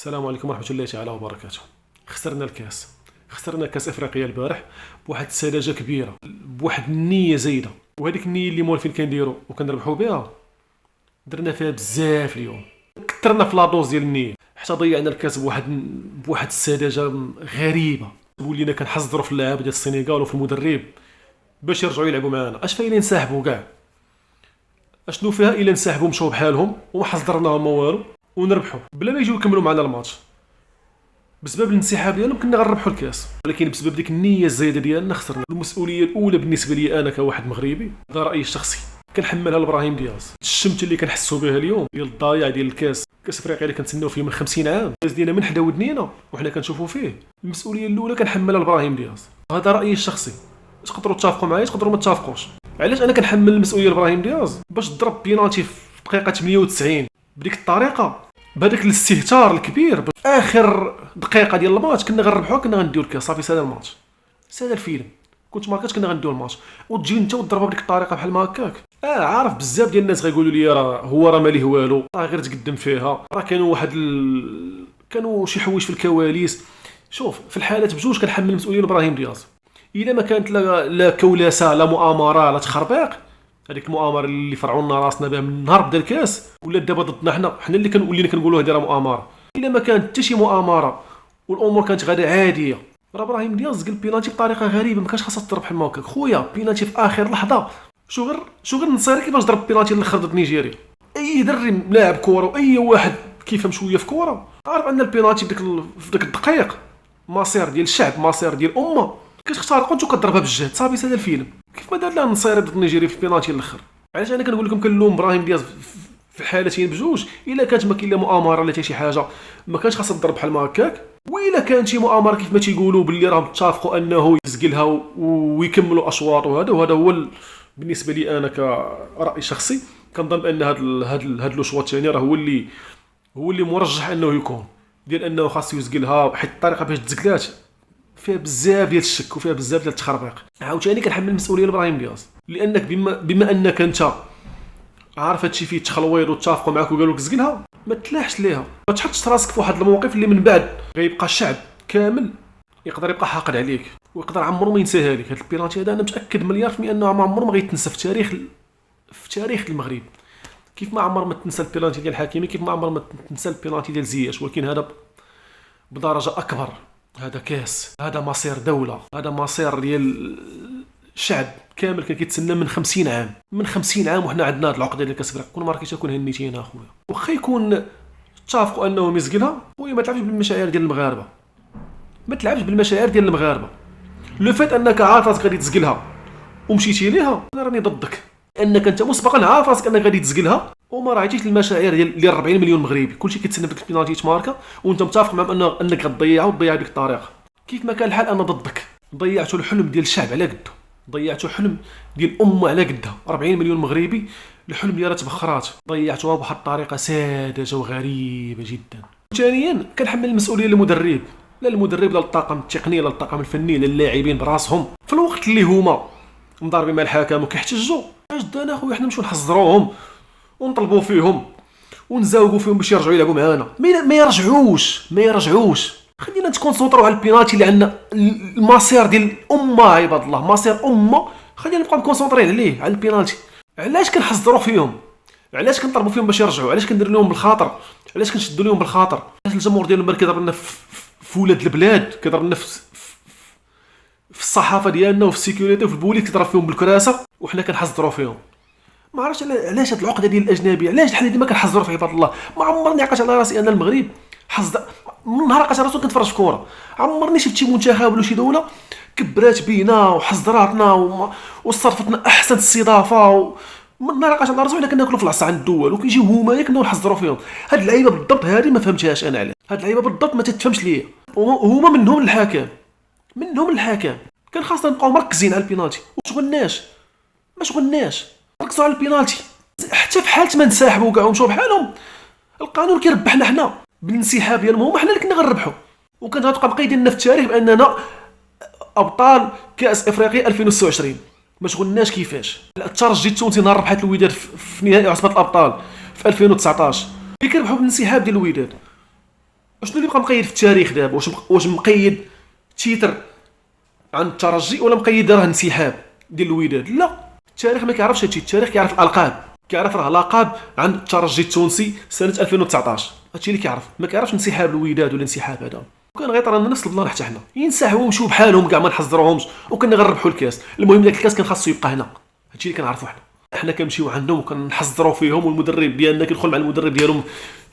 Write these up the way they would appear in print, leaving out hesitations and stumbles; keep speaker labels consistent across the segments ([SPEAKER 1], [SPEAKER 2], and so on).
[SPEAKER 1] السلام عليكم ورحمة الله تعالى وبركاته. خسرنا كاس افريقيا البارح بواحد السذاجة كبيرة، بواحد النية زايدة، وهذيك النية اللي موالفين كنديروا وكنربحوا بها درنا فيها بزاف اليوم، كثرنا في لاطوز ديال النية حتى ضيعنا الكاس بواحد السذاجة غريبة. ولينا كنحذروا في اللعابة ديال السنغال وفي المدرب باش يرجعوا يلعبوا معنا. اش فاين نسحبوا كاع؟ اشنو فيها الا نسحبوا مشاو بحالهم وما حضرناهم ما والو ونربحوا بلا ما يجيو يكملوا معنا الماتش؟ بسبب الانسحاب ديالهم كنا غنربحوا الكاس، ولكن بسبب ديك النيه الزايده ديالنا خسرنا. المسؤوليه الاولى بالنسبه لي انا كواحد مغربي، هذا رايي الشخصي، كنحملها لابراهيم دياز. الشمت اللي كنحسوا بها اليوم ديال الضايع ديال كاس افريقيا اللي كنتسناو فيه من 50 عام، الكاس ديالنا من حدا ودنينا وحنا كنشوفوا فيه. المسؤوليه الاولى كنحملها لابراهيم دياز، هذا رايي الشخصي. تقدروا تتفقوا معايا تقدروا ما تتفقوش. علاش انا كنحمل المسؤوليه لابراهيم دياز؟ باش ضرب بينالتي في دقيقه 98 بديك الطريقه، بهذاك الاستهتار الكبير. اخر دقيقه ديال الماتش كنا غنربحوها، كنا غنديو الكاس صافي، سالا الماتش، سالا الفيلم، كنت ماركات كنا غنديو الماتش، وتجي انت وتضربها بديك الطريقه بحال ما هكاك. عارف بزاف ديال الناس غيقولوا لي راه ماليه والو، غير تقدم فيها، راه كانوا كانوا شي حوايج في الكواليس. شوف، في الحالات بجوج كنحمل المسؤوليه لابراهيم دياز. الا ما كانت لا كولاسه لا مؤامره لا تخربيق، هذيك المؤامره اللي فرعونا راسنا بها من نهار بدا الكاس، ولا دابا ضدنا حنا اللي كنقولوا هذه راه مؤامره. الا ما كانت حتى شي مؤامره والامور كانت غادا عاديه، راه ابراهيم دياز زق البينالتي بطريقه غريبه، ما كانش خاصها تضرب بحال ما هكاك. خويا بينالتي في اخر لحظه، شو غير النصيري كيفاش ضرب بينالتي الاخر ضد نيجيريا. اي دري لاعب كره واي واحد كيفهم شويه في كره عارف ان البينالتي في ديك الدقائق مصير ديال الشعب، مصير ديال امه، كتختارق وانت كضربها بالجهد صافي، سالا الفيلم. كيف ما دار لها النصيري ضد نيجيريا في البينالتي الاخر. علاش انا كنقول لكم كنلوم ابراهيم دياز في الحالتين بجوج؟ الا كانت ما كاين لا مؤامره لا حتى شي حاجه ما كانش خاصها تضرب بحال ما هكاك، والا كانت شي مؤامره كيف ما تيقولوا باللي راهم اتفقوا انه يسقلها ويكملوا اشواط، وهذا هو بالنسبه لي انا كراي شخصي. كنظن بان هاد الاشواط الثانيه راه هو اللي مرجح انه يكون ديال انه خاصو يسقلها، حيت الطريقه باش تسقلات فيها بزاف ديال الشك وفيها بزاف ديال التخربيق. عاوتاني كنحمل المسؤوليه لابراهيم دياز، لانك بما انك انت عارف هادشي فيه تخلويض وتفقوا معاك وقالوا لك زقلها، ما تلاحش ليها، ما تحطش راسك في واحد الموقف اللي من بعد غيبقى الشعب كامل يقدر يبقى حاقد عليك ويقدر عمره ما ينساها لك. هاد البينالتي هذا انا متاكد مليار في انه ما عمره ما غيتنسى في تاريخ المغرب. كيف ما عمر ما تنسى البينالتي ديال الحكيمي، كيف ما عمر ما تنسى البينالتي ديال زياش، ولكن هذا بدرجه اكبر. هذا كاس، هذا مصير دوله، هذا مصير ديال الشعب كامل كان كيتسنى من 50 عام، وحنا عندنا هاد العقده ديال كاس افريقيا. كون ماركيتها كون هنيتينا اخويا، واخا يكون اتفقوا انهم يسقلها، خويا ما تلعبش بالمشاعر ديال المغاربه، لو فات انك عارف راسك غادي تسقلها ومشيتي ليها، انا راني ضدك، انك انت مسبقا عارف راسك انك غادي تسقلها وما راعيتيش المشاعر ديال 40 مليون مغربي. كلشي كيتسنى ديك البينالتي تماركا وانت متفق معهم انك غتضيعها وتضيعها بديك الطريقه. كيف ما كان الحال انا ضدك، ضيعتوا الحلم ديال الشعب على قده، ضيعتوا حلم ديال الامه على قدها، 40 مليون مغربي الحلم ديالها تبخرات، ضيعتوها بواحد الطريقه ساذجه وغريبه جدا. ثانيا كنحمل المسؤوليه للمدرب، لا المدرب لا الطاقم التقني لا الطاقم الفني لا اللاعبين براسهم، في الوقت اللي هما مضاربين مع الحكم وكيحتجوا. اش دانا خويا حنا نمشيو نحذروهم ونطلبوا فيهم ونزاوقوا فيهم باش يرجعوا يلعبوا معانا؟ ما يرجعوش. خلينا نتكونسونطروا على البينالتي اللي عندنا، المصير ديال الامه عباد الله، مصير امه، خلينا نبقاو مكونسونطرين عليه، على البينالتي. علاش كنحذروا فيهم؟ علاش كنطلبوا فيهم باش يرجعوا؟ علاش كندير لهم بالخاطر؟ علاش كنشدوا لهم بالخاطر؟ علاش الجمهور ديالهم كيضرب لنا في ولاد البلاد، كيضرب لنا في الصحافه ديالنا وفي السيكوريتي وفي البوليس، كيضرب فيهم بالكراسه وحنا كنحذروا فيهم؟ ما عرفتش علاش هاد العقده ديال الاجنبي، علاش الحال ديما كنحذروا في عباد الله. ما عمرني عقلت على راسي انا المغرب من نهار عقلت راسي كنتفرج في كوره، عمرني شفت شي منتخب ولا شي دوله كبرات بينا وحذراتنا وصرفتنا احسن استضافه من نهار عقلت على راسي وحنا كناكلوا في العصا عند الدول وكيجيو هما كنا نحذروا فيهم. هاد اللعيبه بالضبط هذه ما فهمتهاش انا، علاش هاد اللعيبه بالضبط ما تتفهمش ليا. هما منهم الحكام كان خاصنا نبقاو مركزين على البينالتي ما شغلناش ركزوا على البينالتي. حتى في حاله ما انسحبوا كاع ومشاو بحالهم، القانون كيربحنا حنا بالانسحاب ديالهم، حنا اللي كنا غنربحوا، وكانت غتبقى بقيه ديالنا في التاريخ باننا ابطال كاس افريقيا 2026. ما شغلناش كيفاش. الترجي التونسي نهار ربحت الوداد في نهائي عصبه الابطال في 2019 اللي كيربحوا بالانسحاب ديال الوداد، شنو اللي بقى مقيد في التاريخ دابا؟ واش مقيد تيتر عن الترجي ولا مقيد راه انسحاب ديال الوداد؟ لا، التاريخ ما كيعرفش هادشي. التاريخ كيعرف الالقاب، كيعرف راه لقب عن الترجي التونسي سنه 2019، هادشي اللي كيعرف. ما كيعرفش انسحاب الوداد ولا انسحاب هذا. وكان غيطرانا نفس البلان حتى حنا ينسحبوا ويمشيو بحالهم كاع ما نحذروهمش، وكنا غنربحوا الكاس. المهم داك الكاس كان خاصو يبقى هنا، هادشي اللي كنعرفوا حنا كنمشيو عندهم وكنحذروا فيهم، والمدرب ديالنا كيدخل مع المدرب ديالهم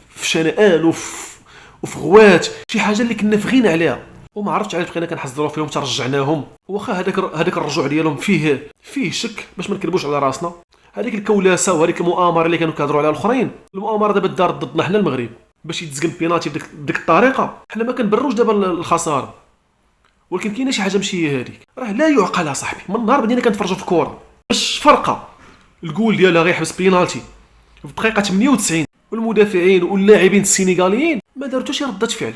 [SPEAKER 1] في شنآن وفي غوات، شي حاجه اللي كنا فغينا عليها. وما عرفتش علاش بقينا كنحذروا فيهم ترجعناهم. واخا هذاك الرجوع ديالهم فيه شك، باش ما نكذبوش على راسنا. هذيك الكولاسه وهذيك المؤامره اللي كانوا كيهضروا عليها الاخرين، المؤامره دابا دارت ضدنا حنا المغرب باش يتزقل بيناتي بديك الطريقه. حنا ما كنبروش دابا الخساره، ولكن كاينه شي حاجه ماشي هي هذيك، راه لا يعقل اصاحبي. من النهار بدينا كنتفرجوا في الكره باش فرقه الجول ديالها غيحبس بينالتي في الدقيقه 98، والمدافعين واللاعبين السنغاليين ما داروا حتى شي رده فعل،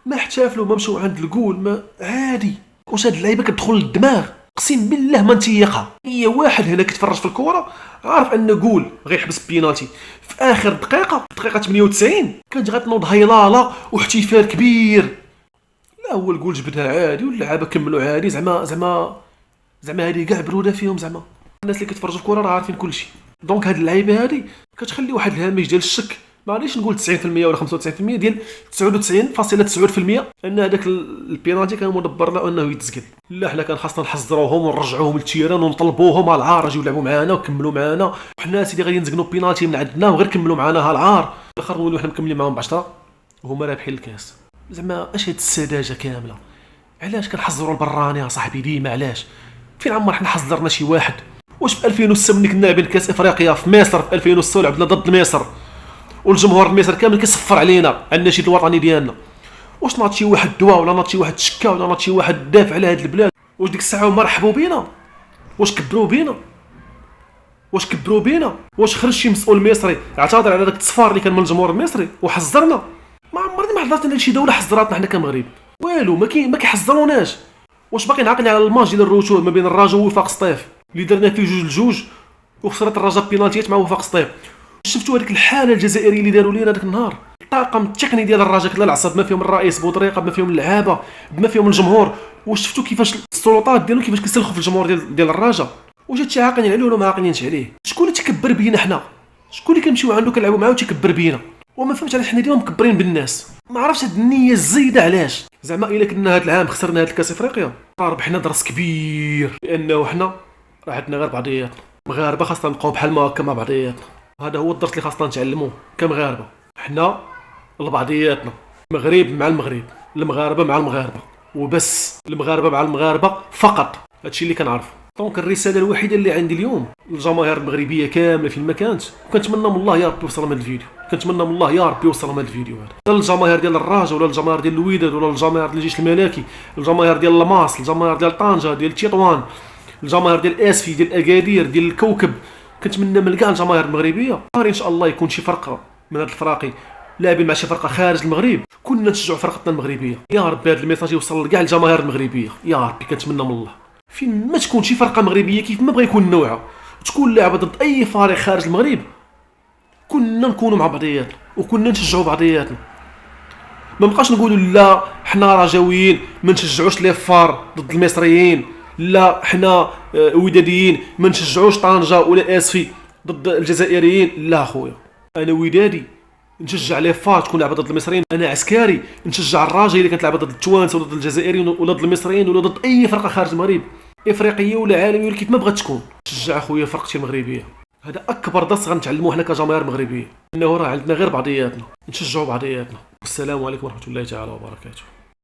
[SPEAKER 1] ما احتفلوا، ما مشاو عند الجول، ما عادي. واش هاد اللعيبه كتدخل للدماغ؟ اقسم بالله ما نتيقها. هي واحد هنا كيتفرج في الكره عارف ان جول غيحبس بينالتي في اخر دقيقه 98، كانت غتنوض هيلاله واحتفال كبير. لا، هو الجول جبدها عادي واللعابه كملوا عادي. زعما هذه كاع بروده فيهم. زعما الناس اللي كيتفرجوا في الكره راه عارفين كلشي. دونك هاد اللعيبه هادي كتخلي واحد الهامش ديال الشك، معليش نقول 90% ولا 95%، ديال 99.9% ان هذاك البينالتي كان مدبر له انه يتسجل. لا، حنا كان خاصنا نحذروهم ونرجعوهم للتيران ونطلبوهم على العار يجيو يلعبوا معنا وكملوا معنا. وحنا سيدي غادي نزقنوا بينالتي من عندنا وغير كملوا معنا ها العار. الاخر نولوا حنا مكملين معاهم ب 10 وهما رابحين الكاس. زعما اش هاد السذاجه كامله؟ علاش كنحذروا البراني يا صاحبي ديما؟ علاش؟ فين عمر حنا حذرنا شي واحد؟ واش في 2006 ملي كنا لاعبين كاس افريقيا في مصر في 2006 لعبنا ضد مصر والجمهور المصري كامل كيصفر علينا على النشيد الوطني ديالنا، واش ناض شي واحد دواء ولا ناض شي واحد شكا ولا ناض شي واحد دافع على هاد البلاد؟ واش ديك الساعه هما رحبوا بينا؟ واش كبروا بينا؟ واش خرج شي مسؤول مصري اعتذر على داك التصفار اللي كان من الجمهور المصري وحذرنا؟ ما عمرني ما حضرت شي دوله حذراتنا حنا كمغرب، والو ما كيحذروناش. واش باقي نعقل على الماتش ديال الروتور ما بين الرجاء ووفاق سطيف اللي درنا فيه 2-2 وخسرت الرجاء بينالتيات مع وفاق سطيف؟ شفتوا هذيك الحاله الجزائريه اللي داروا لينا داك النهار؟ الطاقم التقني ديال الرجاء كلا العصب، ما فيهم الرئيس بودريقه، ما فيهم اللعابه، ما فيهم الجمهور. واش شفتوا كيفاش السلطات ديالو كيفاش كيسلخوا في الجمهور ديال الرجاء؟ واش هادشي عاقلين عليه ولا ما عاقلينش عليه؟ شكون اللي تكبر بينا حنا؟ شكون اللي كنمشيو عنده كنلعبوا معاه وتكبر بينا؟ وما فهمتش علاش حنا ديما مكبرين بالناس. ما عرفتش هاد النيه الزايده علاش. زعما الا كنا هاد العام خسرنا هاد الكاس افريقيا راه ربحنا درس كبير، لانه حنا راه عندنا غير بعضياتنا مغاربه، خاصنا نبقاو بحال ما هكا مع بعضياتنا. هذا هو الدرس اللي خاصنا نتعلموه كمغاربه، حنا لبعضياتنا، المغرب مع المغرب، المغاربه مع المغاربه وبس، المغاربه مع المغاربه فقط. هادشي اللي كنعرفو. دونك الرساله الوحيده اللي عندي اليوم للجماهير المغربيه كامله فين ما كانت، وكنتمنى من الله يا ربي يوصل من الفيديو، كنتمنى من الله يا ربي يوصل من الفيديو هذا لا للجماهير ديال الرجاء ولا للجماهير ديال الوداد ولا للجماهير ديال الجيش الملكي، الجماهير ديال لماس، الجماهير ديال طنجه، ديال تطوان، الجماهير ديال اسفي، ديال اكادير، ديال الكوكب. كنتمنى من كاع الجماهير المغربيه ان شاء الله يكون شي فرقه من هاد الفراقي لاعبين مع شي فرقه خارج المغرب، كنا نشجعوا فرقتنا المغربيه. يا ربي هذا الميساج يوصل لكاع الجماهير المغربيه، يا ربي كنتمنى من الله فين ما تكون شي فرقه مغربيه كيف ما بغى يكون نوعها وتكون لاعبه ضد اي فريق خارج المغرب، كنا نكونوا مع بعضياتنا وكنا نشجعوا بعضياتنا. ما بقاش نقولوا لا حنا رجاويين ما نشجعوش لي فار ضد المصريين، لا حنا وداديين ما نشجعوش طنجه ولا اسفي ضد الجزائريين. لا خويا، انا ودادي نشجع لي فار تكون لعبه ضد المصريين، انا عسكري نشجع الرجاء اللي كانت لعبه ضد التوانسه ولا ضد الجزائريين ولا ضد المصريين ولا ضد اي فرقه خارج المغرب، افريقيه ولا عالميه ولا كيف ما بغات تكون. شجع اخويا فرقتي المغربيه. هذا اكبر درس غنتعلموه حنا كجماهير مغربيه، انه راه عندنا غير بعضياتنا، نشجعوا بعضياتنا. والسلام عليكم ورحمه الله تعالى وبركاته.